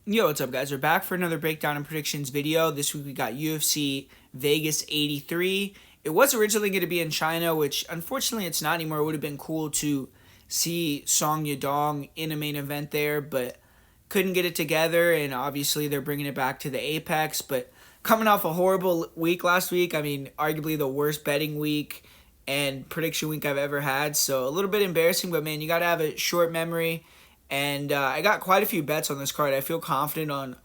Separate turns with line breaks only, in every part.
Yo, what's up, guys? We're back for another breakdown and predictions video. This week we got UFC Vegas 83. It was originally going to be in China, which unfortunately it's not anymore. It would have been cool to see Song Yadong in a main event there, but couldn't get it together, and obviously they're bringing it back to the Apex. But coming off a horrible week last week, I mean, arguably the worst betting week and prediction week I've ever had, so a little bit embarrassing, but man, you got to have a short memory. And I got quite a few bets on this card. I feel confident on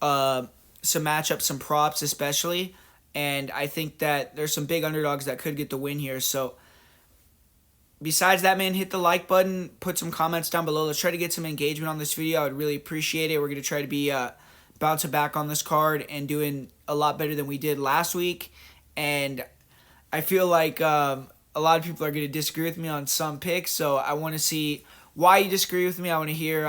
some matchups, some props especially. And I think that there's some big underdogs that could get the win here. So besides that, man, hit the like button. Put some comments down below. Let's try to get some engagement on this video. I would really appreciate it. We're going to try to be bouncing back on this card and doing a lot better than we did last week. And I feel like a lot of people are going to disagree with me on some picks. So I want to see why you disagree with me. I want to hear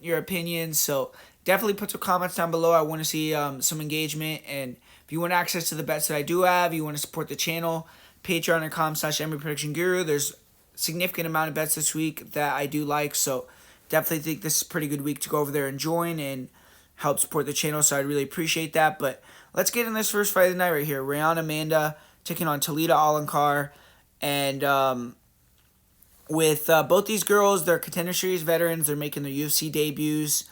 your opinions. So definitely put some comments down below. I want to see some engagement. And if you want access to the bets that I do have, you want to support the channel, patreon.com/MLBPredictionGuru. There's a significant amount of bets this week that I do like. So definitely think this is a pretty good week to go over there and join and help support the channel. So I'd really appreciate that. But let's get in this first fight of the night right here. Rayanne, Manda taking on Talita, Alencar. And with both these girls, they're Contender Series veterans. They're making their UFC debuts.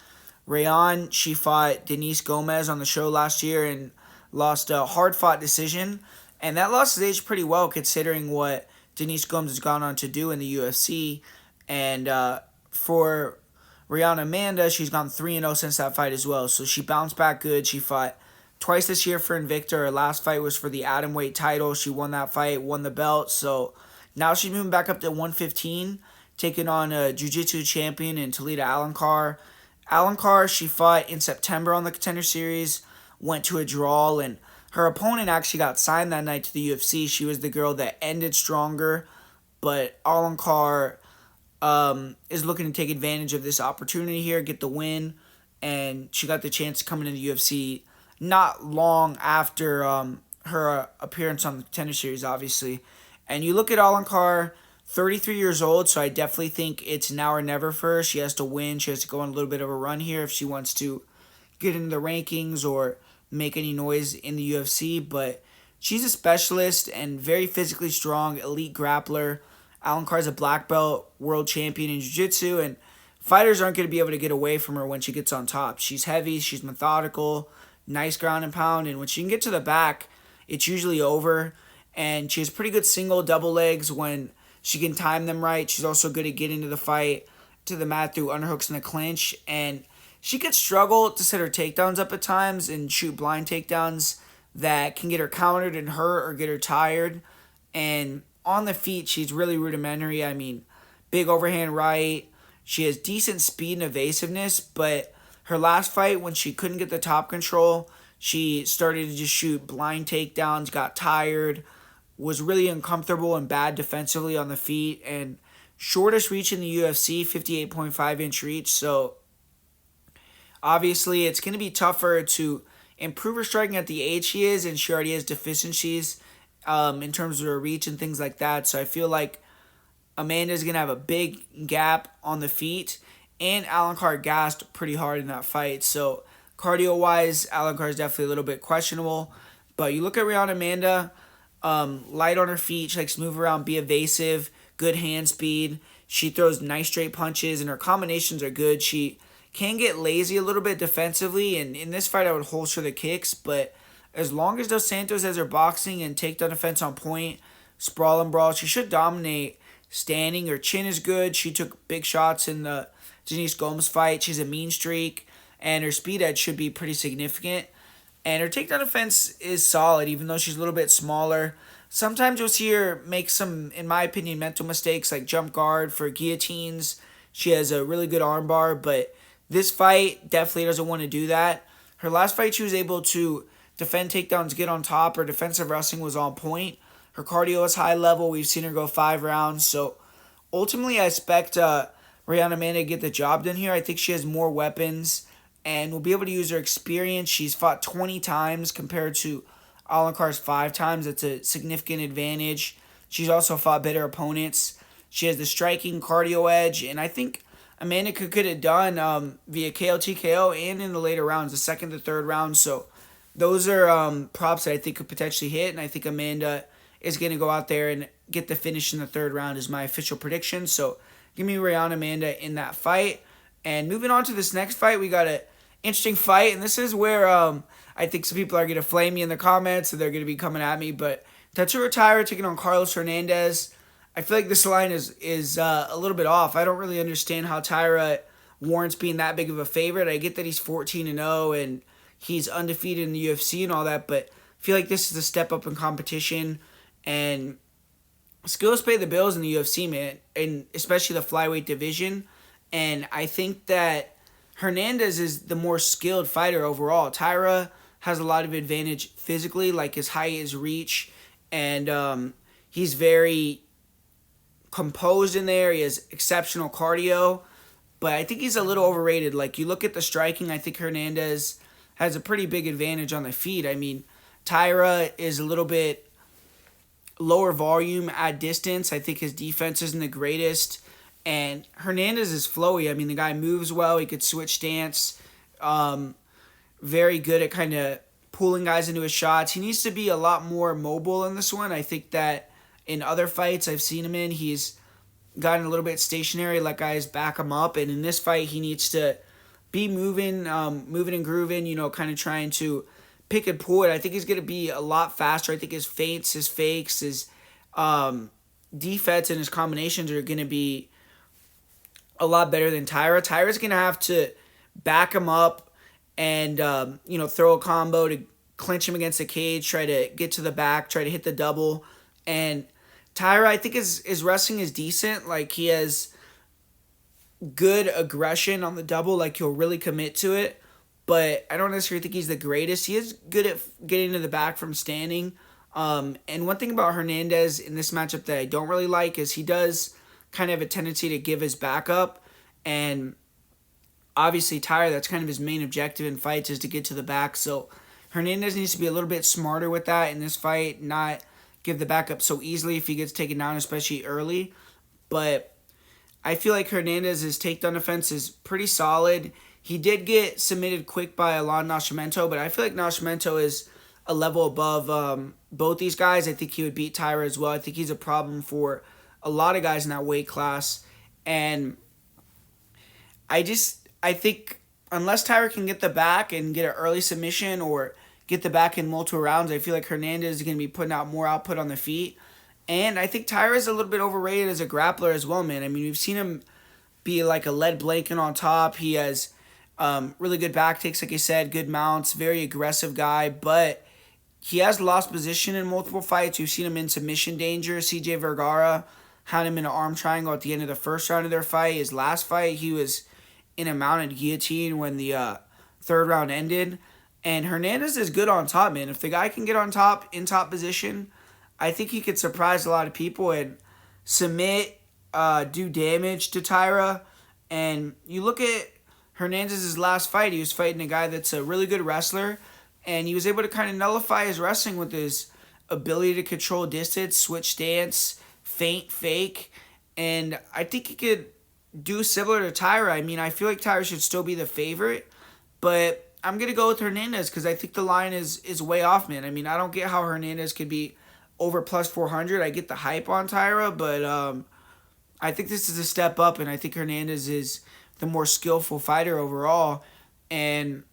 Rayanne, she fought Denise Gomez on the show last year and lost a hard-fought decision. And that loss has aged pretty well considering what Denise Gomez has gone on to do in the UFC. And for Rayanne Manda, she's gone 3-0 since that fight as well. So she bounced back good. She fought twice this year for Invicta. Her last fight was for the atomweight title. She won that fight, won the belt. So now she's moving back up to 115, taking on a jiu-jitsu champion in Talita Alencar. Alencar, she fought in September on the Contender Series, went to a draw, and her opponent actually got signed that night to the UFC. She was the girl that ended stronger, but Alencar is looking to take advantage of this opportunity here, get the win, and she got the chance to come into the UFC not long after her appearance on the Contender Series, obviously. And you look at Alencar, 33 years old, so I definitely think it's now or never for her. She has to win. She has to go on a little bit of a run here if she wants to get into the rankings or make any noise in the UFC. But she's a specialist and very physically strong, elite grappler. Alencar is a black belt world champion in jiu-jitsu, and fighters aren't going to be able to get away from her when she gets on top. She's heavy, she's methodical, nice ground and pound, and when she can get to the back, it's usually over. And she has pretty good single, double legs when she can time them right. She's also good at getting to the fight, to the mat through underhooks in the clinch. And she could struggle to set her takedowns up at times and shoot blind takedowns that can get her countered and hurt or get her tired. And on the feet, she's really rudimentary. I mean, big overhand right. She has decent speed and evasiveness, but her last fight, when she couldn't get the top control, she started to just shoot blind takedowns, got tired, was really uncomfortable and bad defensively on the feet, and shortest reach in the UFC, 58.5-inch reach. So obviously it's going to be tougher to improve her striking at the age she is, and she already has deficiencies in terms of her reach and things like that. So I feel like Amanda's going to have a big gap on the feet, and Alencar gassed pretty hard in that fight. So cardio-wise, Alencar is definitely a little bit questionable. But you look at Rayanne Manda, light on her feet. She likes to move around, be evasive, good hand speed. She throws nice straight punches, and her combinations are good. She can get lazy a little bit defensively, and in this fight I would holster the kicks, but as long as Dos Santos has her boxing and takedown defense on point, sprawl and brawl, she should dominate standing. Her chin is good. She took big shots in the Denise Gomez fight. She's a mean streak, and her speed edge should be pretty significant. And her takedown defense is solid, even though she's a little bit smaller. Sometimes you'll see her make some, in my opinion, mental mistakes, like jump guard for guillotines. She has a really good armbar, but this fight definitely doesn't want to do that. Her last fight, she was able to defend takedowns, get on top. Her defensive wrestling was on point. Her cardio is high level. We've seen her go 5 rounds. So ultimately, I expect Rayanne Manda to get the job done here. I think she has more weapons and will be able to use her experience. She's fought 20 times compared to Alencar's 5 times. That's a significant advantage. She's also fought better opponents. She has the striking cardio edge, and I think Amanda could get it done via KO TKO and in the later rounds, the second to third round. So those are props that I think could potentially hit, and I think Amanda is going to go out there and get the finish in the third round is my official prediction. So give me Rayanne Amanda in that fight. And moving on to this next fight, we got an interesting fight, and this is where I think some people are going to flame me in the comments, and they're going to be coming at me. But Tatsuro Tyra taking on Carlos Hernandez. I feel like this line is a little bit off. I don't really understand how Tyra warrants being that big of a favorite. I get that he's 14-0 and he's undefeated in the UFC and all that, but I feel like this is a step up in competition, and skills pay the bills in the UFC, man, and especially the flyweight division. And I think that Hernandez is the more skilled fighter overall. Tyra has a lot of advantage physically, like his height, his reach, and he's very composed in there. He has exceptional cardio, but I think he's a little overrated. Like, you look at the striking, I think Hernandez has a pretty big advantage on the feet. I mean, Tyra is a little bit lower volume at distance. I think his defense isn't the greatest, and Hernandez is flowy. I mean, the guy moves well. He could switch stance. Very good at kind of pulling guys into his shots. He needs to be a lot more mobile in this one. I think that in other fights I've seen him in, he's gotten a little bit stationary, let guys back him up. And in this fight, he needs to be moving and grooving, kind of trying to pick and pull it. I think he's going to be a lot faster. I think his feints, his fakes, his defense, and his combinations are going to be a lot better than Tyra. Tyra's going to have to back him up and, throw a combo to clinch him against the cage, try to get to the back, try to hit the double. And Tyra, I think his wrestling is decent. Like, he has good aggression on the double. Like, he'll really commit to it. But I don't necessarily think he's the greatest. He is good at getting to the back from standing. And one thing about Hernandez in this matchup that I don't really like is he does kind of have a tendency to give his back up. And obviously Tyra, that's kind of his main objective in fights, is to get to the back. So Hernandez needs to be a little bit smarter with that in this fight, not give the back up so easily if he gets taken down, especially early. But I feel like Hernandez's takedown defense is pretty solid. He did get submitted quick by Alon Nascimento, but I feel like Nascimento is a level above both these guys. I think he would beat Tyra as well. I think he's a problem for a lot of guys in that weight class. And I think unless Tyra can get the back and get an early submission or get the back in multiple rounds, I feel like Hernandez is going to be putting out more output on the feet. And I think Tyra is a little bit overrated as a grappler as well, man. I mean, we've seen him be like a lead blanket on top. He has really good back takes, like I said, good mounts, very aggressive guy, but he has lost position in multiple fights. We've seen him in submission danger. CJ Vergara had him in an arm triangle at the end of the first round of their fight. His last fight, he was in a mounted guillotine when the third round ended. And Hernandez is good on top, man. If the guy can get on top, in top position, I think he could surprise a lot of people and submit, do damage to Tyra. And you look at Hernandez's last fight, he was fighting a guy that's a really good wrestler, and he was able to kind of nullify his wrestling with his ability to control distance, switch stance, feint, fake, and I think he could do similar to Tyra. I mean, I feel like Tyra should still be the favorite, but I'm going to go with Hernandez because I think the line is way off, man. I mean, I don't get how Hernandez could be over plus 400. I get the hype on Tyra, but I think this is a step up, and I think Hernandez is the more skillful fighter overall, and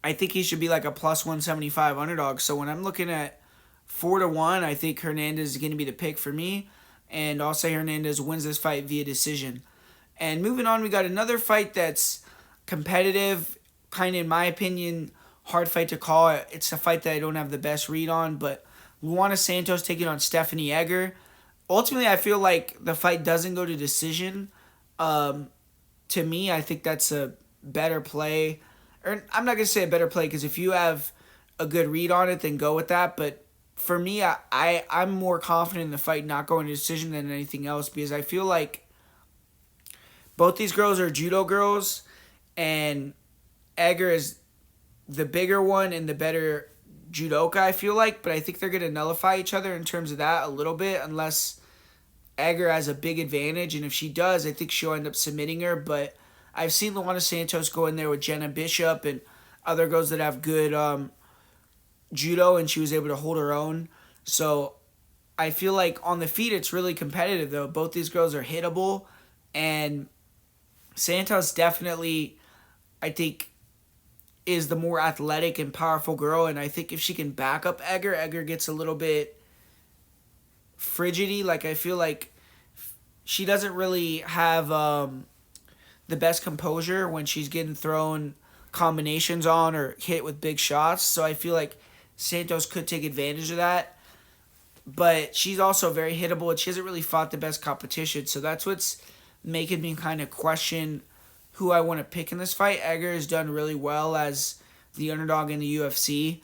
I think he should be like a plus 175 underdog. So when I'm looking at 4-1, I think Hernandez is going to be the pick for me, and I'll say Hernandez wins this fight via decision. And moving on, we got another fight that's competitive, kind of, in my opinion, hard fight to call. It's a fight that I don't have the best read on, but Luana Santos taking on Stephanie Edgar. Ultimately, I feel like the fight doesn't go to decision. To me, I think that's a better play. Or I'm not going to say a better play because if you have a good read on it, then go with that. But for me, I'm more confident in the fight not going to decision than anything else because I feel like both these girls are judo girls, and Edgar is the bigger one and the better judoka, I feel like. But I think they're going to nullify each other in terms of that a little bit unless Edgar has a big advantage, and if she does, I think she'll end up submitting her. But I've seen Luana Santos go in there with Jenna Bishop and other girls that have good judo, and she was able to hold her own. So I feel like on the feet, it's really competitive, though. Both these girls are hittable, and Santos definitely, I think, is the more athletic and powerful girl, and I think if she can back up Edgar gets a little bit frigidy. Like, I feel like she doesn't really have the best composure when she's getting thrown combinations on or hit with big shots. So I feel like Santos could take advantage of that. But she's also very hittable, and she hasn't really fought the best competition. So that's what's making me kind of question who I want to pick in this fight. Edgar has done really well as the underdog in the UFC.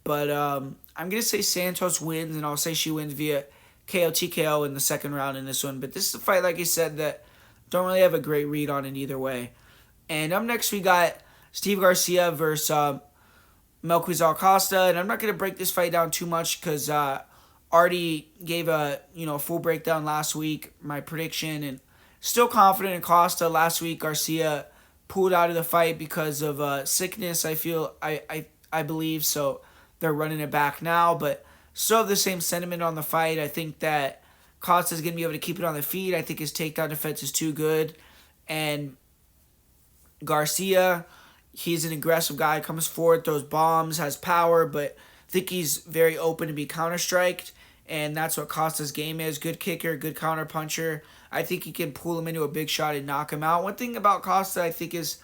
But I'm going to say Santos wins, and I'll say she wins via KO TKO in the second round in this one. But this is a fight, like I said, that don't really have a great read on it either way. And up next we got Steve Garcia versus Melquizael Costa. And I'm not going to break this fight down too much because already gave a full breakdown last week, my prediction, and still confident in Costa. Last week Garcia pulled out of the fight because of sickness, I believe, so they're running it back now, but still have the same sentiment on the fight. I think that Costa's going to be able to keep it on the feet. I think his takedown defense is too good, and Garcia, he's an aggressive guy, comes forward, throws bombs, has power, but I think he's very open to be counter-striked, and that's what Costa's game is. Good kicker, good counter-puncher. I think he can pull him into a big shot and knock him out. One thing about Costa, I think, is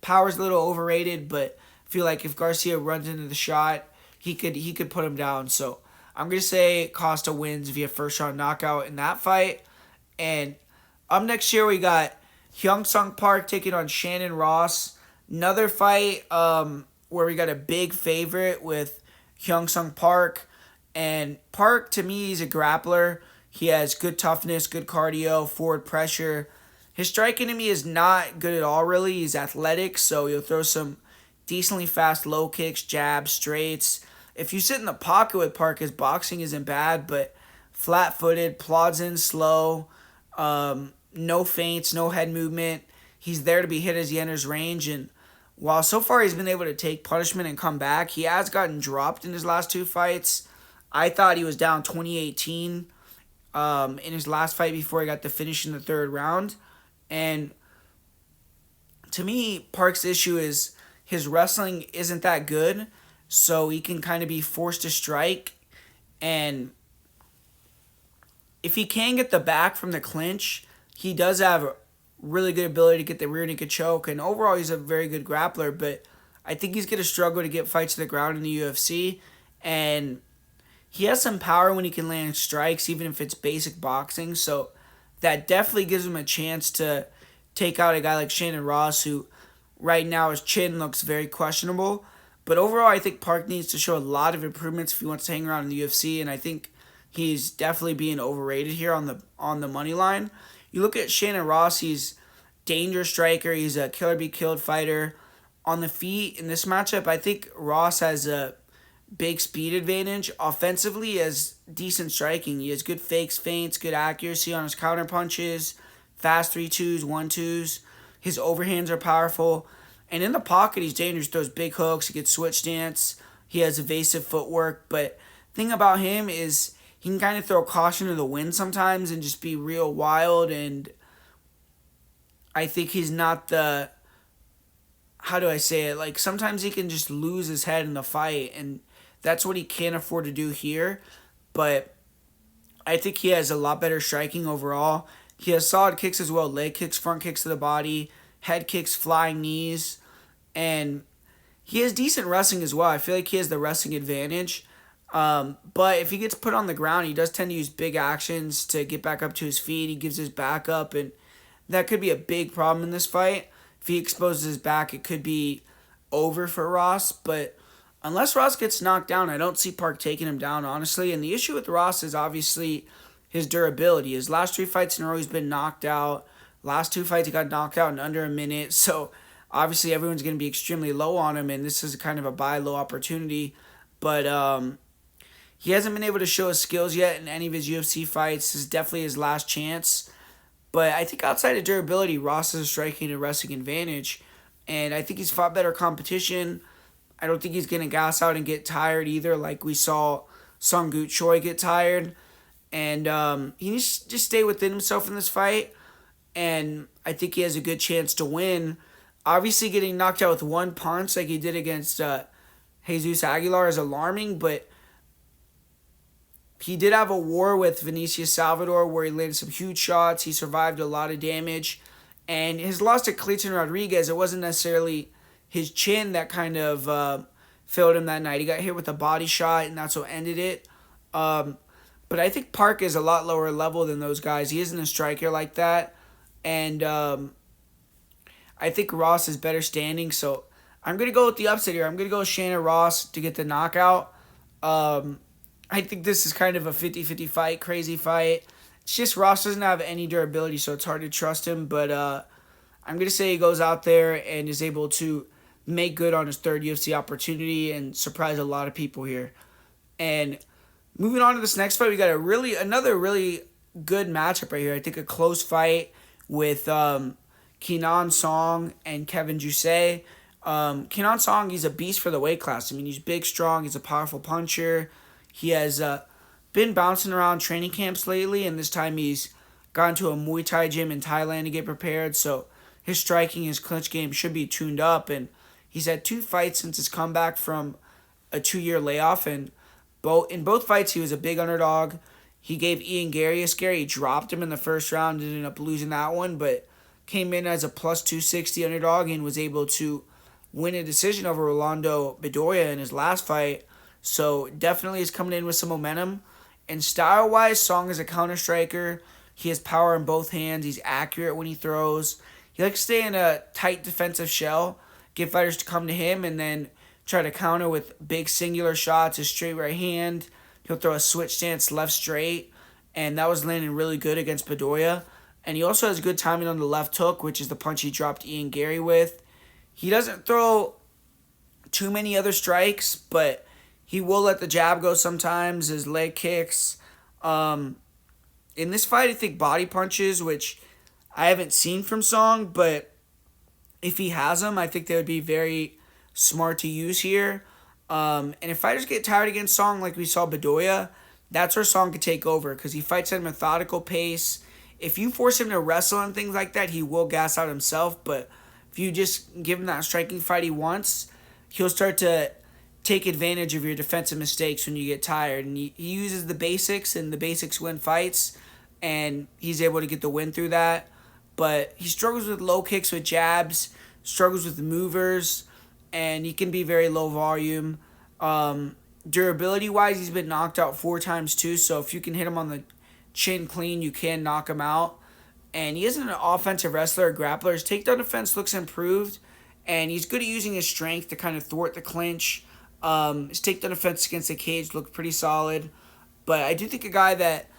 power's a little overrated, but I feel like if Garcia runs into the shot, he could put him down. So I'm going to say Costa wins via first-round knockout in that fight. And up next here, we got Hyunsung Park taking on Shannon Ross. Another fight where we got a big favorite with Hyunsung Park. And Park, to me, he's a grappler. He has good toughness, good cardio, forward pressure. His striking to me is not good at all, really. He's athletic, so he'll throw some decently fast low kicks, jabs, straights. If you sit in the pocket with Park, his boxing isn't bad, but flat-footed, plods in slow, no feints, no head movement. He's there to be hit as he enters range, and while so far he's been able to take punishment and come back, he has gotten dropped in his last two fights. I thought he was down 2018 in his last fight before he got the finish in the third round. And to me, Park's issue is his wrestling isn't that good, so he can kind of be forced to strike. And if he can get the back from the clinch, he does have a really good ability to get the rear naked choke. And overall, he's a very good grappler, but I think he's going to struggle to get fights to the ground in the UFC. And he has some power when he can land strikes, even if it's basic boxing. So that definitely gives him a chance to take out a guy like Shannon Ross, who right now his chin looks very questionable. But overall, I think Park needs to show a lot of improvements if he wants to hang around in the UFC, and I think he's definitely being overrated here on the money line. You look at Shannon Ross, he's dangerous striker, he's a killer be killed fighter. On the feet in this matchup, I think Ross has a big speed advantage. Offensively, he has decent striking. He has good fakes, feints, good accuracy on his counter punches, fast 3-2s, 1-2s. His overhands are powerful. And in the pocket, he's dangerous. Throws big hooks. He gets switch stance. He has evasive footwork. But the thing about him is he can kind of throw caution to the wind sometimes and just be real wild. And I think he's not the... How do I say it? Like, sometimes he can just lose his head in the fight. And that's what he can't afford to do here. But I think he has a lot better striking overall. He has solid kicks as well. Leg kicks, front kicks to the body, head kicks, flying knees. And he has decent wrestling as well. I feel like he has the wrestling advantage. But if he gets put on the ground, he does tend to use big actions to get back up to his feet. He gives his back up, and that could be a big problem in this fight. If he exposes his back, it could be over for Ross. But unless Ross gets knocked down, I don't see Park taking him down, honestly. And the issue with Ross is obviously his durability. His last 3 fights in a row, he's been knocked out. Last 2 fights, he got knocked out in under a minute. So obviously everyone's going to be extremely low on him, and this is kind of a buy low opportunity. But He hasn't been able to show his skills yet in any of his UFC fights. This is definitely his last chance. But I think outside of durability, Ross has a striking and wrestling advantage. And I think he's fought better competition. I don't think he's going to gas out and get tired either, like we saw Sung Choi get tired. And he needs to just stay within himself in this fight. And I think he has a good chance to win. Obviously, getting knocked out with one punch like he did against Jesus Aguilar is alarming, but he did have a war with Vinicius Salvador where he landed some huge shots. He survived a lot of damage. And his loss to Clayton Rodriguez, it wasn't necessarily his chin that kind of failed him that night. He got hit with a body shot, and that's what ended it. But I think Park is a lot lower level than those guys. He isn't a striker like that. And I think Ross is better standing. So I'm going to go with the upset here. I'm going to go with Shannon Ross to get the knockout. I think this is kind of a 50-50 fight, crazy fight. It's just Ross doesn't have any durability, so it's hard to trust him. But I'm going to say he goes out there and is able to make good on his third UFC opportunity and surprise a lot of people here. And moving on to this next fight, we got another really good matchup right here. I think a close fight with Kenan Song and Kevin Jousset. Kenan Song, he's a beast for the weight class. I mean, he's big, strong. He's a powerful puncher. He has been bouncing around training camps lately, and this time he's gone to a Muay Thai gym in Thailand to get prepared. So his striking, his clinch game should be tuned up. And he's had 2 fights since his comeback from a 2-year layoff. And in both fights, he was a big underdog. He gave Ian Gary a scare. He dropped him in the first round and ended up losing that one, but came in as a plus 260 underdog and was able to win a decision over Rolando Bedoya in his last fight. So definitely is coming in with some momentum. And style-wise, Song is a counter-striker. He has power in both hands. He's accurate when he throws. He likes to stay in a tight defensive shell, get fighters to come to him, and then try to counter with big singular shots, his straight right hand. He'll throw a switch stance left straight, and that was landing really good against Bedoya. And he also has good timing on the left hook, which is the punch he dropped Ian Gary with. He doesn't throw too many other strikes, but he will let the jab go sometimes, his leg kicks. In this fight, I think body punches, which I haven't seen from Song, but if he has them, I think they would be very smart to use here. And if fighters get tired against Song like we saw Bedoya, that's where Song could take over because he fights at a methodical pace. If you force him to wrestle and things like that, he will gas out himself. But if you just give him that striking fight he wants, he'll start to take advantage of your defensive mistakes when you get tired. And he uses the basics, and the basics win fights. And he's able to get the win through that. But he struggles with low kicks with jabs, struggles with movers, and he can be very low volume. Durability-wise, he's been knocked out 4 times too, so if you can hit him on the chin clean, you can knock him out. And he isn't an offensive wrestler or grappler. His takedown defense looks improved, and he's good at using his strength to kind of thwart the clinch. His takedown defense against the cage looked pretty solid. But I do think a guy that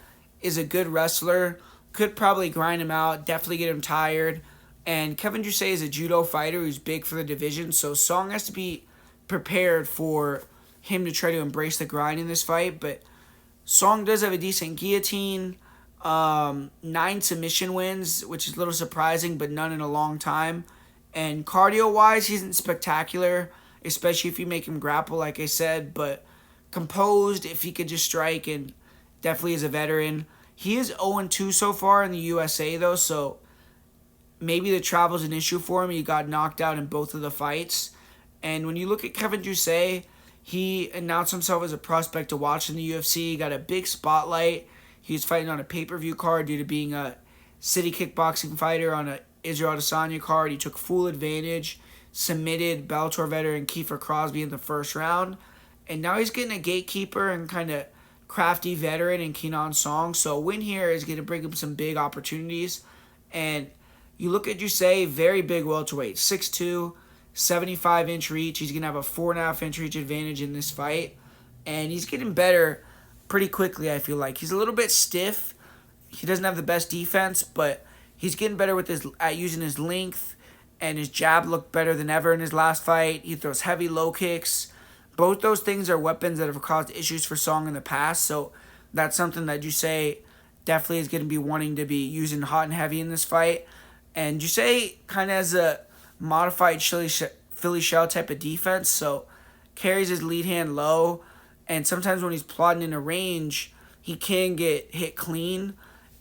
is a good wrestler could probably grind him out, definitely get him tired. And Kevin Jousset is a judo fighter who's big for the division, so Song has to be prepared for him to try to embrace the grind in this fight. But Song does have a decent guillotine, 9 submission wins, which is a little surprising, but none in a long time. And cardio-wise, he isn't spectacular, especially if you make him grapple, like I said, but composed if he could just strike, and definitely is a veteran. He is 0-2 so far in the USA, though, so maybe the travel's an issue for him. He got knocked out in both of the fights. And when you look at Kevin Jousset, he announced himself as a prospect to watch in the UFC. He got a big spotlight. He was fighting on a pay-per-view card due to being a city kickboxing fighter on a Israel Adesanya card. He took full advantage, submitted Bellator veteran Kiefer Crosby in the first round. And now he's getting a gatekeeper and kind of crafty veteran in Kenan Song. So a win here is going to bring him some big opportunities. And you look at Jousset, very big welterweight, 6'2", 75-inch reach. He's going to have a 4.5-inch reach advantage in this fight. And he's getting better pretty quickly, I feel like. He's a little bit stiff. He doesn't have the best defense, but he's getting better with at using his length. And his jab looked better than ever in his last fight. He throws heavy low kicks. both those things are weapons that have caused issues for Song in the past. So that's something that Jousset definitely is going to be wanting to be using hot and heavy in this fight. And Jousset kind of has a modified Philly shell type of defense, so carries his lead hand low, and sometimes when he's plotting in a range, he can get hit clean,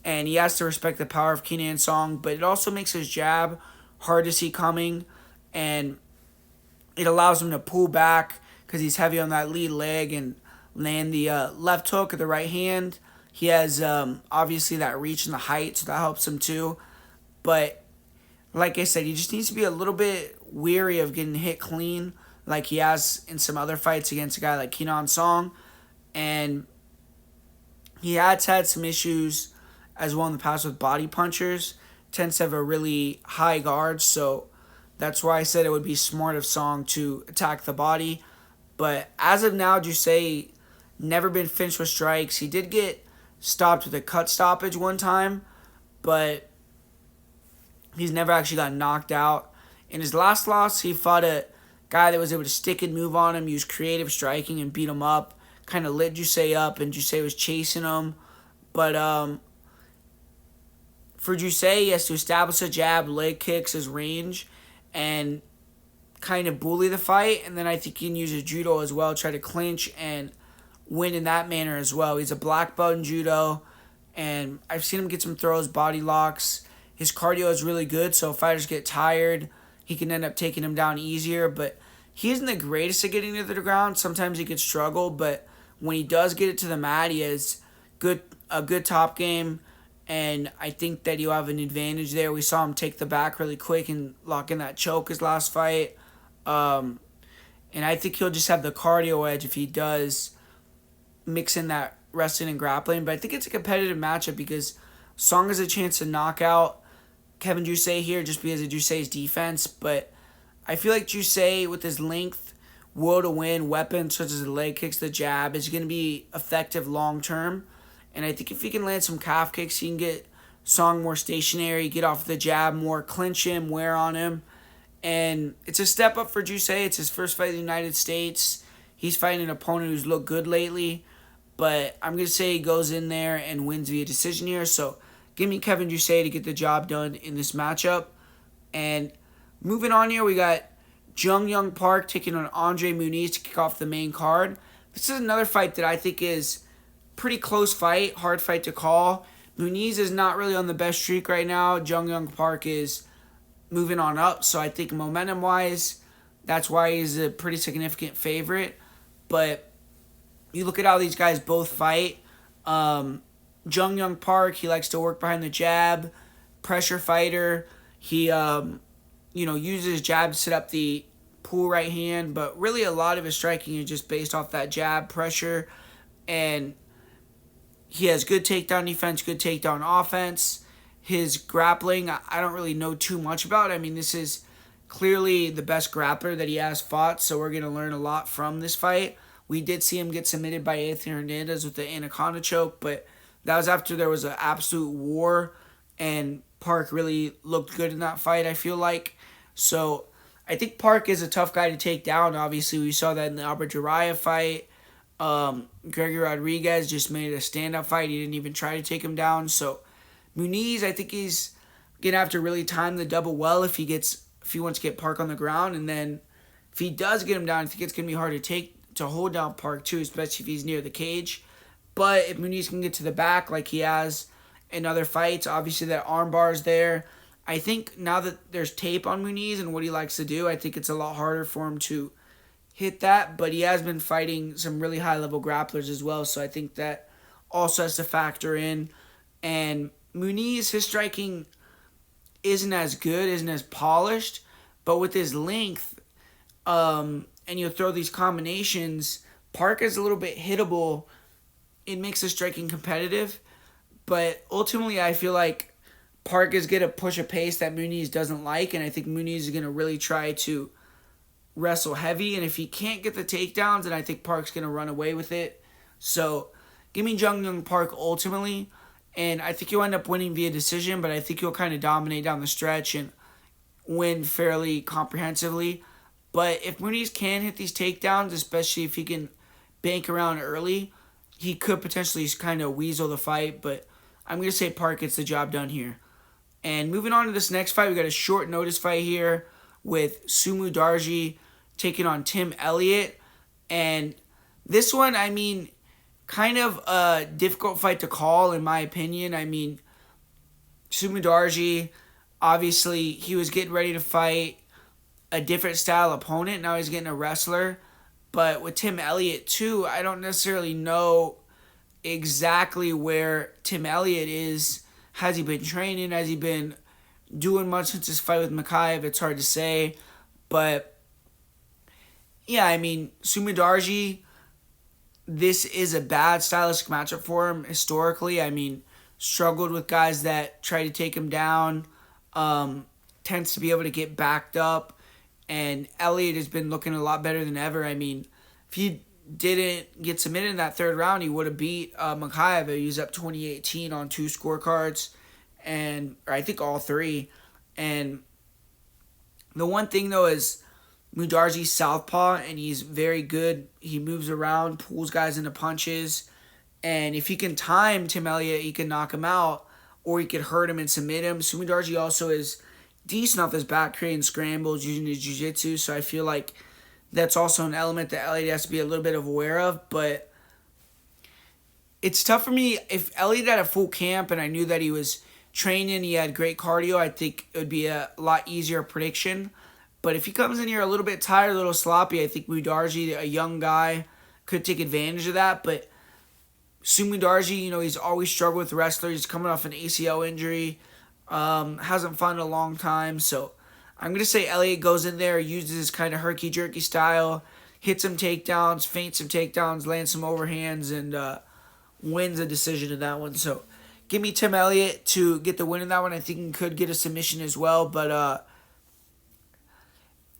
and he has to respect the power of Kenan Song, but it also makes his jab hard to see coming, and it allows him to pull back because he's heavy on that lead leg and land the left hook of the right hand. He has obviously that reach and the height, so that helps him too. But like I said, he just needs to be a little bit weary of getting hit clean like he has in some other fights against a guy like Kenan Song. And he has had some issues as well in the past with body punchers. Tends to have a really high guard, so that's why I said it would be smart of Song to attack the body. But as of now, Jousset never been finished with strikes. He did get stopped with a cut stoppage one time, but he's never actually got knocked out. In his last loss, he fought a guy that was able to stick and move on him, use creative striking, and beat him up. Kind of lit Jousset up, and Jousset was chasing him. But for Jousset, he has to establish a jab, leg kicks, his range, and kind of bully the fight. And then I think he can use his judo as well, try to clinch and win in that manner as well. He's a black belt in judo, and I've seen him get some throws, body locks. His cardio is really good, so if fighters get tired, he can end up taking him down easier. But he isn't the greatest at getting to the ground. Sometimes he could struggle, but when he does get it to the mat, he has a good top game, and I think that he'll have an advantage there. We saw him take the back really quick and lock in that choke his last fight. And I think he'll just have the cardio edge if he does mix in that wrestling and grappling. But I think it's a competitive matchup because Song has a chance to knock out Kevin Jousset here just because of Jousset's defense. But I feel like Jousset, with his length, will to win, weapons such as the leg kicks, the jab, is going to be effective long term. And I think if he can land some calf kicks, he can get Song more stationary, get off the jab more, clinch him, wear on him. And it's a step up for Jousset. It's his first fight in the United States. He's fighting an opponent who's looked good lately. But I'm going to say he goes in there and wins via decision here. So give me Kevin Jousset to get the job done in this matchup. And moving on here, we got Junyong Park taking on Andre Muniz to kick off the main card. This is another fight that I think is pretty close fight, hard fight to call. Muniz is not really on the best streak right now. Junyong Park is moving on up, so I think momentum-wise, that's why he's a pretty significant favorite. But you look at how these guys both fight. Junyong Park, he likes to work behind the jab, pressure fighter. He uses his jab to set up the pull right hand, but really a lot of his striking is just based off that jab pressure. And he has good takedown defense, good takedown offense. His grappling, I don't really know too much about. I mean, this is clearly the best grappler that he has fought, so we're going to learn a lot from this fight. We did see him get submitted by Anthony Hernandez with the anaconda choke, but that was after there was an absolute war, and Park really looked good in that fight, I feel like. So I think Park is a tough guy to take down. Obviously, we saw that in the Albert Juraya fight. Gregory Rodriguez just made it a stand-up fight. He didn't even try to take him down. So Muniz, I think he's going to have to really time the double well if he wants to get Park on the ground. And then if he does get him down, I think it's going to be hard to hold down Park too, especially if he's near the cage. But if Muniz can get to the back like he has in other fights, obviously that armbar is there. I think now that there's tape on Muniz and what he likes to do, I think it's a lot harder for him to hit that. But he has been fighting some really high-level grapplers as well, so I think that also has to factor in. And Muniz, his striking isn't as good, isn't as polished, but with his length, and you'll throw these combinations, Park is a little bit hittable. It makes the striking competitive, but ultimately I feel like Park is going to push a pace that Muniz doesn't like, and I think Muniz is going to really try to wrestle heavy, and if he can't get the takedowns, then I think Park's going to run away with it. So give me Junyong Park ultimately, and I think he'll end up winning via decision, but I think he'll kind of dominate down the stretch and win fairly comprehensively. But if Muniz can hit these takedowns, especially if he can bank around early, he could potentially kind of weasel the fight. But I'm going to say Park gets the job done here. And moving on to this next fight, we got a short notice fight here with Sumudaerji taking on Tim Elliott. And this one, I mean, kind of a difficult fight to call, in my opinion. I mean, Sumudaerji, obviously, he was getting ready to fight a different style opponent. Now he's getting a wrestler. But with Tim Elliott, too, I don't necessarily know exactly where Tim Elliott is. Has he been training? Has he been doing much since his fight with Makhachev? It's hard to say. But, yeah, I mean, Sumudaerji, this is a bad stylistic matchup for him historically. I mean, struggled with guys that try to take him down. Tends to be able to get backed up. And Elliott has been looking a lot better than ever. I mean, if he didn't get submitted in that third round, he would have beat Makhachev. He was up 2018 on 2 scorecards, or I think all 3. And the one thing, though, is Sumudaerji's southpaw, and he's very good. He moves around, pulls guys into punches. And if he can time Tim Elliott, he can knock him out, or he could hurt him and submit him. Sumudaerji also is decent off his back, creating scrambles, using his jiu-jitsu, so I feel like that's also an element that Elliott has to be a little bit aware of. But it's tough for me. If Elliott had a full camp and I knew that he was training, he had great cardio, I think it would be a lot easier prediction. But if he comes in here a little bit tired, a little sloppy, I think Sumudaerji, a young guy, could take advantage of that. But Sumudaerji, he's always struggled with wrestlers. He's coming off an ACL injury. Hasn't fought in a long time, so I'm going to say Elliott goes in there, uses his kind of herky-jerky style, hits some takedowns, feints some takedowns, lands some overhands, and wins a decision in that one. So give me Tim Elliott to get the win in that one. I think he could get a submission as well, but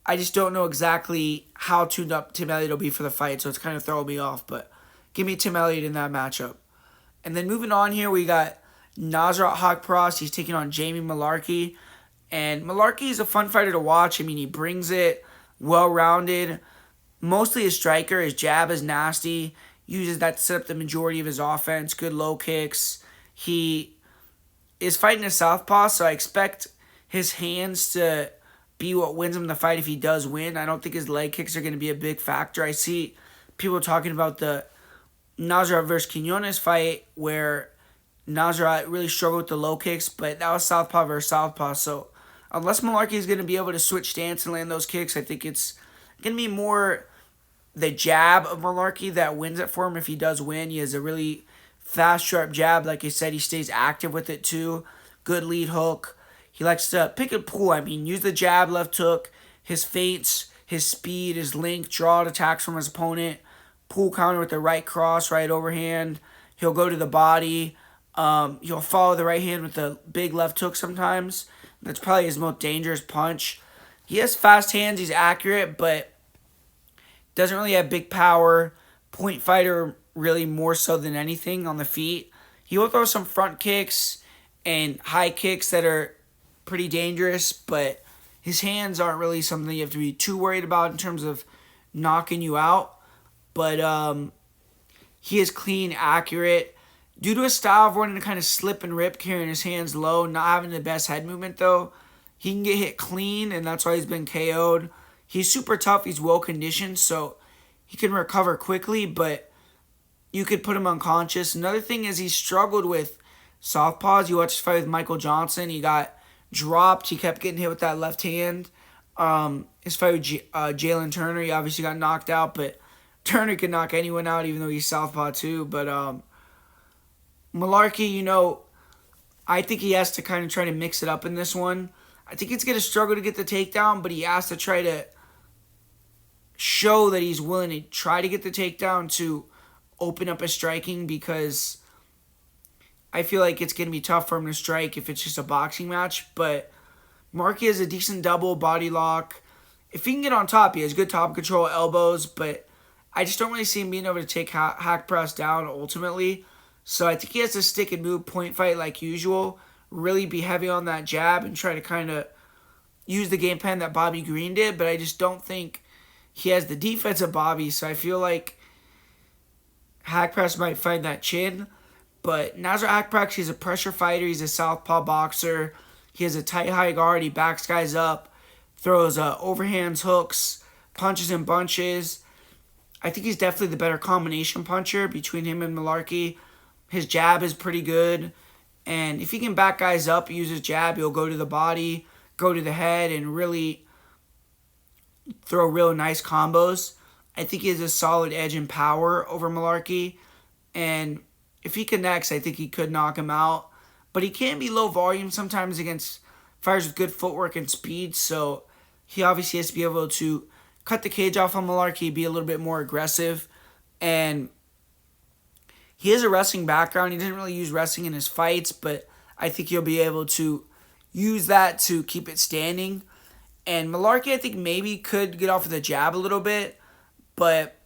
I just don't know exactly how tuned up Tim Elliott will be for the fight, so it's kind of throwing me off. But give me Tim Elliott in that matchup. And then moving on here, we got Nasrat Haqparast. He's taking on Jamie Mullarkey. And Mullarkey is a fun fighter to watch. I mean, he brings it, well-rounded. Mostly a striker. His jab is nasty. Uses that to set up the majority of his offense. Good low kicks. He is fighting a southpaw, so I expect his hands to be what wins him the fight if he does win. I don't think his leg kicks are going to be a big factor. I see people talking about the Nasrat versus Quinones fight where Nasrat really struggled with the low kicks, but that was southpaw versus southpaw. So unless Mullarkey is going to be able to switch stance and land those kicks, I think it's going to be more the jab of Mullarkey that wins it for him if he does win. He has a really fast, sharp jab. Like I said, he stays active with it too. Good lead hook. He likes to pick and pull. I mean, use the jab, left hook, his feints, his speed, his length, draw out attacks from his opponent, pull counter with the right cross, right overhand. He'll go to the body. He'll follow the right hand with a big left hook sometimes. That's probably his most dangerous punch. He has fast hands. He's accurate, but doesn't really have big power. Point fighter really more so than anything on the feet. He will throw some front kicks and high kicks that are pretty dangerous, but his hands aren't really something you have to be too worried about in terms of knocking you out. But he is clean, accurate. Due to his style of running to kind of slip and rip, carrying his hands low, not having the best head movement though, he can get hit clean, and that's why he's been KO'd. He's super tough. He's well-conditioned, so he can recover quickly, but you could put him unconscious. Another thing is he struggled with southpaws. You watched his fight with Michael Johnson. He got dropped. He kept getting hit with that left hand. His fight with Jalen Turner, he obviously got knocked out, but Turner could knock anyone out, even though he's southpaw too. But Mullarkey, I think he has to kind of try to mix it up in this one. I think he's going to struggle to get the takedown, but he has to try to show that he's willing to try to get the takedown to open up his striking, because I feel like it's going to be tough for him to strike if it's just a boxing match. But Mullarkey has a decent double body lock. If he can get on top, he has good top control, elbows, but I just don't really see him being able to take Haqparast down ultimately. So I think he has to stick and move, point fight like usual, really be heavy on that jab and try to kind of use the game plan that Bobby Green did. But I just don't think he has the defense of Bobby, so I feel like Haqparast might find that chin. But Nasrat Haqparast, he's a pressure fighter. He's a southpaw boxer. He has a tight high guard. He backs guys up, throws overhands, hooks, punches and bunches. I think he's definitely the better combination puncher between him and Mullarkey. His jab is pretty good. And if he can back guys up, use his jab, he'll go to the body, go to the head, and really throw real nice combos. I think he has a solid edge in power over Mullarkey. And if he connects, I think he could knock him out. But he can be low volume sometimes against fighters with good footwork and speed. So he obviously has to be able to cut the cage off on Mullarkey, be a little bit more aggressive. And he has a wrestling background. He didn't really use wrestling in his fights, but I think he'll be able to use that to keep it standing. And Mullarkey, I think, maybe could get off with a jab a little bit, but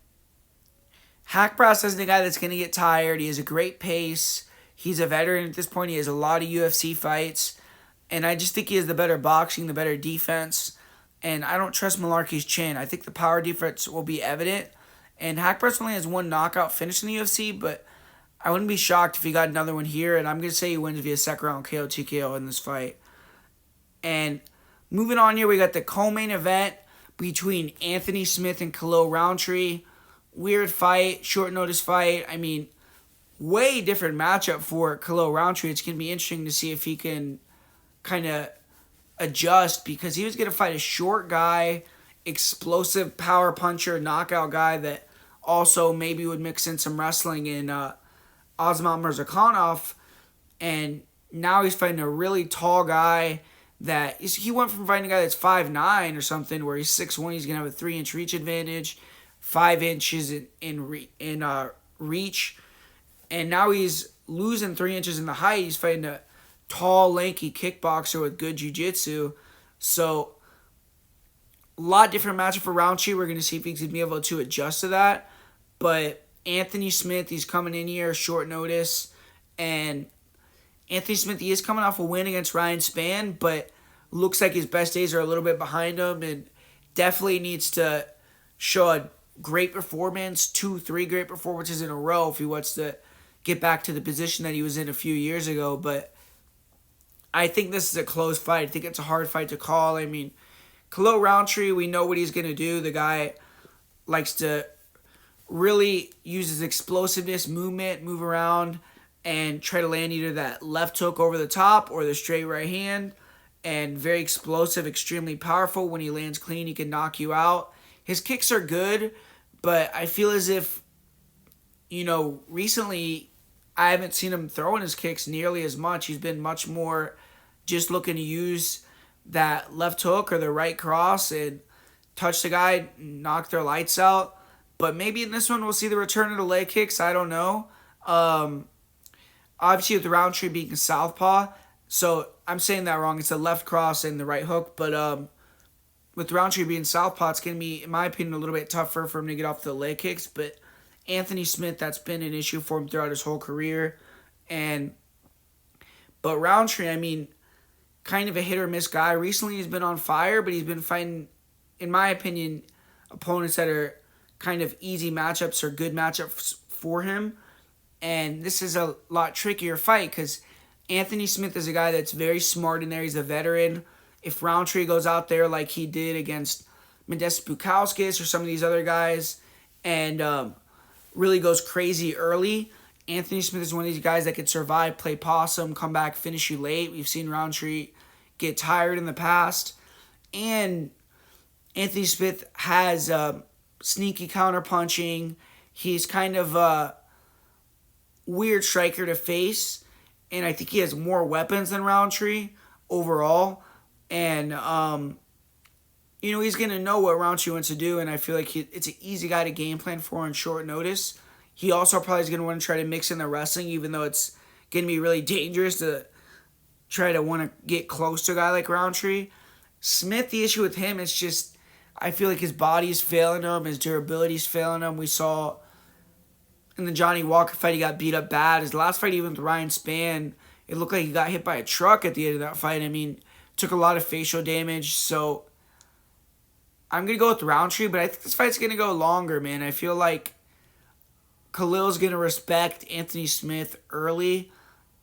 Haqparast isn't a guy that's going to get tired. He has a great pace. He's a veteran at this point. He has a lot of UFC fights. And I just think he has the better boxing, the better defense. And I don't trust Mullarkey's chin. I think the power defense will be evident. And Haqparast only has one knockout finish in the UFC, but I wouldn't be shocked if he got another one here. And I'm going to say he wins via second round KO TKO in this fight. And moving on here, we got the co-main event between Anthony Smith and Khalil Rountree. Weird fight, short notice fight. I mean, way different matchup for Khalil Rountree. It's going to be interesting to see if he can kind of adjust, because he was going to fight a short guy, explosive power puncher, knockout guy that also maybe would mix in some wrestling in Osman Murzakanov. And now he's fighting a really tall guy that he went from fighting a guy that's 5'9" or something, where he's 6'1", he's going to have a 3-inch reach advantage, 5 inches in reach, and now he's losing 3 inches in the height. He's fighting a tall, lanky kickboxer with good jiu-jitsu. So, a lot different matchup for Rountree. We're going to see if he's going to be able to adjust to that. But Anthony Smith, he's coming in here short notice, and Anthony Smith, he is coming off a win against Ryan Spann, but looks like his best days are a little bit behind him, and definitely needs to show a great performance, 2-3 great performances in a row if he wants to get back to the position that he was in a few years ago. But I think this is a close fight. I think it's a hard fight to call. I mean, Khalil Rountree, we know what he's going to do. The guy likes to really use his explosiveness, movement, move around, and try to land either that left hook over the top or the straight right hand. And very explosive, extremely powerful. When he lands clean, he can knock you out. His kicks are good, but I feel as if, recently I haven't seen him throwing his kicks nearly as much. He's been much more just looking to use that left hook or the right cross and touch the guy, knock their lights out. But maybe in this one we'll see the return of the leg kicks. I don't know. Obviously with the Rountree being a southpaw, so I'm saying that wrong. It's the left cross and the right hook. But with Rountree being southpaw, it's going to be, in my opinion, a little bit tougher for him to get off the leg kicks. But Anthony Smith, that's been an issue for him throughout his whole career. But Rountree, I mean, kind of a hit or miss guy. Recently he's been on fire, but he's been fighting, in my opinion, opponents that are kind of easy matchups or good matchups for him. And this is a lot trickier fight because Anthony Smith is a guy that's very smart in there. He's a veteran. If Rountree goes out there like he did against Modestas Bukauskas or some of these other guys and really goes crazy early, Anthony Smith is one of these guys that could survive, play possum, come back, finish you late. We've seen Rountree get tired in the past. And Anthony Smith has sneaky counterpunching. He's kind of a weird striker to face, and I think he has more weapons than Rountree overall. And he's gonna know what Rountree wants to do, and I feel like it's an easy guy to game plan for on short notice. He also probably is gonna want to try to mix in the wrestling, even though it's gonna be really dangerous to try to want to get close to a guy like Rountree. Smith, the issue with him is just, I feel like his body's failing him, his durability's failing him. We saw in the Johnny Walker fight, he got beat up bad. His last fight, even with Ryan Spann, it looked like he got hit by a truck at the end of that fight. I mean, took a lot of facial damage. So I'm going to go with Rountree, but I think this fight's going to go longer, man. I feel like Khalil's going to respect Anthony Smith early,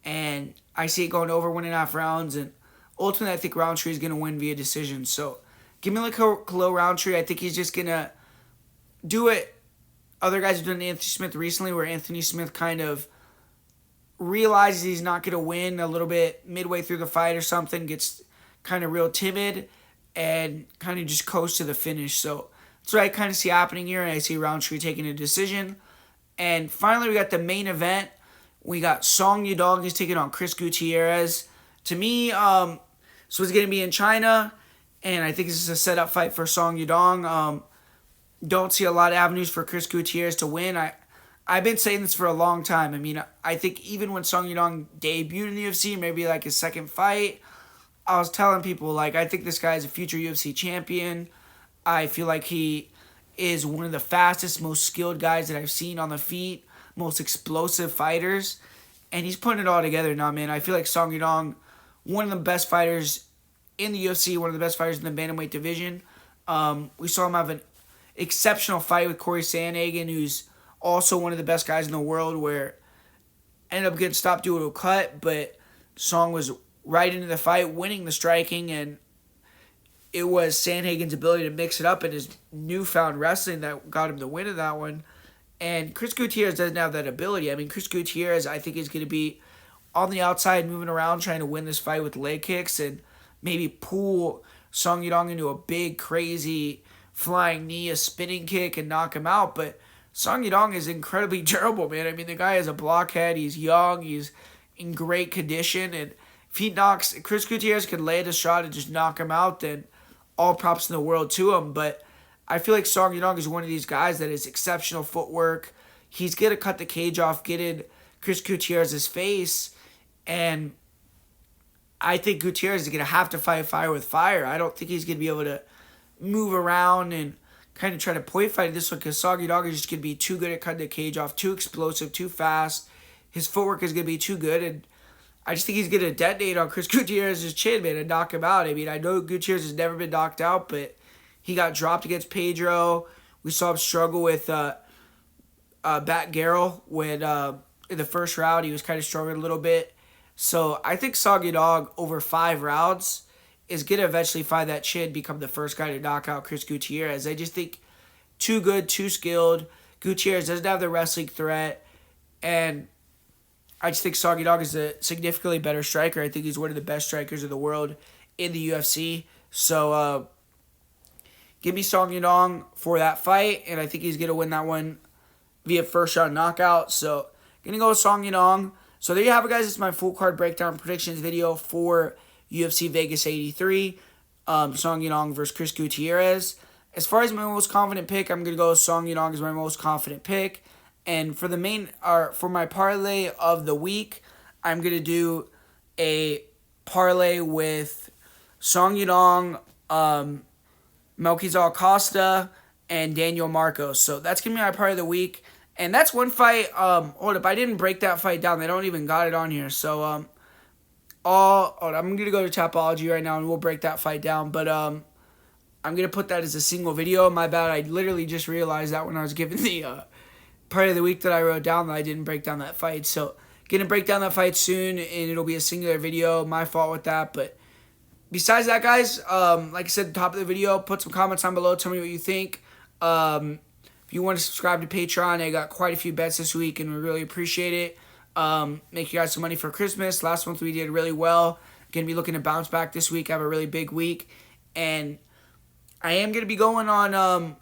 and I see it going over 1.5 rounds, and ultimately I think Rountree is going to win via decision. So give me like Khalil Rountree. I think he's just going to do it. Other guys have done Anthony Smith recently, where Anthony Smith kind of realizes he's not going to win a little bit midway through the fight or something, gets kind of real timid, and kind of just coast to the finish. So that's what I kind of see happening here, and I see Rountree taking a decision. And finally, we got the main event. We got Song Yadong is taking on Chris Gutierrez. To me, so it's going to be in China, and I think this is a setup fight for Song Yadong. Don't see a lot of avenues for Chris Gutierrez to win. I've been saying this for a long time. I mean, I think even when Song Yadong debuted in the UFC, maybe like his second fight, I was telling people, like, I think this guy is a future UFC champion. I feel like he is one of the fastest, most skilled guys that I've seen on the feet, most explosive fighters, and he's putting it all together now, man. I feel like Song Yadong, one of the best fighters in the UFC, one of the best fighters in the bantamweight division. We saw him have an exceptional fight with Corey Sandhagen, who's also one of the best guys in the world, where ended up getting stopped due to a cut, but Song was right into the fight, winning the striking, and it was Sandhagen's ability to mix it up and his newfound wrestling that got him the win of that one. And Chris Gutierrez doesn't have that ability. I mean, Chris Gutierrez, I think, is going to be on the outside, moving around, trying to win this fight with leg kicks and maybe pull Song Yadong into a big, crazy flying knee, a spinning kick, and knock him out. But Song Yadong is incredibly durable, man. I mean, the guy is a blockhead. He's young. He's in great condition. And if he knocks, Chris Gutierrez could land a shot and just knock him out, then all props in the world to him. But I feel like Song Yadong is one of these guys that is exceptional footwork. He's going to cut the cage off, get in Chris Gutierrez's face, and I think Gutierrez is going to have to fight fire with fire. I don't think he's going to be able to move around and kind of try to point fight this one, because Song Yadong is just going to be too good at cutting the cage off, too explosive, too fast. His footwork is going to be too good, and I just think he's going to detonate on Chris Gutierrez's chin, man, and knock him out. I mean, I know Gutierrez has never been knocked out, but he got dropped against Pedro. We saw him struggle with Bat Garrel when in the first round he was kind of struggling a little bit. So I think Song Yadong over 5 rounds is going to eventually find that chin, become the first guy to knock out Chris Gutierrez. I just think too good, too skilled. Gutierrez doesn't have the wrestling threat, and I just think Song Yadong is a significantly better striker. I think he's one of the best strikers in the world in the UFC. So give me Song Yadong for that fight, and I think he's going to win that one via first round knockout. So going to go with Song Yadong. So there you have it, guys. It's my full card breakdown predictions video for UFC Vegas 83. Song Yadong versus Chris Gutierrez. As far as my most confident pick, I'm going to go with Song Yadong as my most confident pick. And for for my parlay of the week, I'm going to do a parlay with Song Yadong, Melquizael Costa, and Daniel Marcos. So that's going to be my parlay of the week. And that's one fight. Hold up, I didn't break that fight down. They don't even got it on here. So I'm going to go to Tapology right now, and we'll break that fight down. But I'm going to put that as a single video. My bad. I literally just realized that when I was giving the part of the week that I wrote down, that I didn't break down that fight. So going to break down that fight soon, and it'll be a singular video. My fault with that. But besides that, guys, like I said at the top of the video, put some comments down below. Tell me what you think. If you want to subscribe to Patreon, I got quite a few bets this week, and we really appreciate it. Make you guys some money for Christmas. Last month we did really well. Going to be looking to bounce back this week. Have a really big week. And I am going to be going on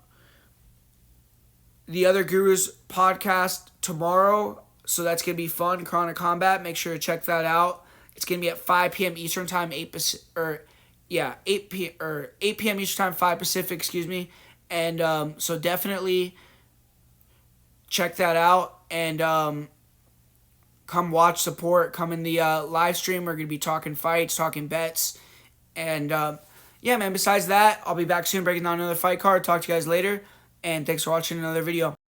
the Other Gurus podcast tomorrow. So that's going to be fun. Chronic Combat. Make sure to check that out. It's going to be at 5 p.m. Eastern Time, 8 p.m. Eastern Time, 5 Pacific, excuse me. And so definitely check that out. And come watch, support, come in the live stream. We're going to be talking fights, talking bets. And yeah, man, besides that, I'll be back soon breaking down another fight card. Talk to you guys later. And thanks for watching another video.